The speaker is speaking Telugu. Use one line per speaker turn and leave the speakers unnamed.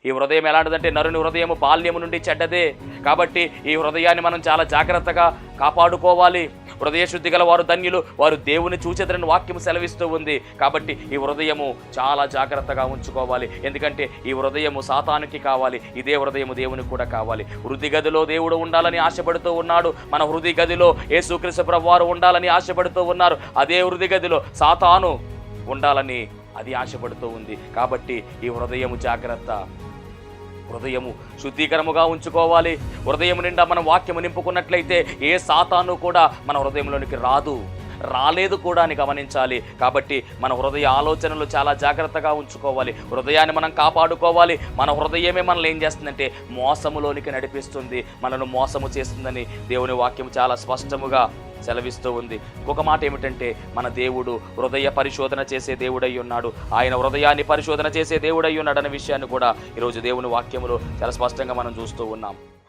ఈ హృదయం ఎలాంటిదంటే నరుని హృదయము బాల్యము నుండి చెడ్డదే. కాబట్టి ఈ హృదయాన్ని మనం చాలా జాగ్రత్తగా కాపాడుకోవాలి. హృదయ శుద్ధి గల వారు ధన్యులు, వారు దేవుని చూచెదరని వాక్యము సెలవిస్తూ ఉంది. కాబట్టి ఈ హృదయము చాలా జాగ్రత్తగా ఉంచుకోవాలి. ఎందుకంటే ఈ హృదయము సాతానుకి కావాలి, ఇదే హృదయము దేవునికి కూడా కావాలి. హృదయ గదిలో దేవుడు ఉండాలని ఆశపడుతూ ఉన్నాడు. మన హృదయ గదిలో యేసుక్రీస్తు ప్రభువారు ఉండాలని ఆశపడుతూ ఉన్నారు. అదే హృదయ గదిలో సాతాను ఉండాలని అది ఆశపడుతూ ఉంది. కాబట్టి ఈ హృదయము జాగ్రత్త, హృదయము శుద్ధీకరముగా ఉంచుకోవాలి. హృదయం నిండా మనం వాక్యము నింపుకున్నట్లయితే ఏ సాతాను కూడా మన హృదయంలోనికి రాలేదు కూడా అని గమనించాలి. కాబట్టి మన హృదయ ఆలోచనలు చాలా జాగ్రత్తగా ఉంచుకోవాలి. హృదయాన్ని మనం కాపాడుకోవాలి. మన హృదయమే మనల్ని ఏం చేస్తుందంటే మోసములోనికి నడిపిస్తుంది, మనను మోసము చేస్తుందని దేవుని వాక్యం చాలా స్పష్టముగా సెలవిస్తూ ఉంది. ఇంకొక మాట ఏమిటంటే మన దేవుడు హృదయ పరిశోధన చేసే దేవుడై ఉన్నాడు. ఆయన హృదయాన్ని పరిశోధన చేసే దేవుడై ఉన్నాడు అనే విషయాన్ని కూడా ఈరోజు దేవుని వాక్యములో చాలా స్పష్టంగా మనం చూస్తూ ఉన్నాం.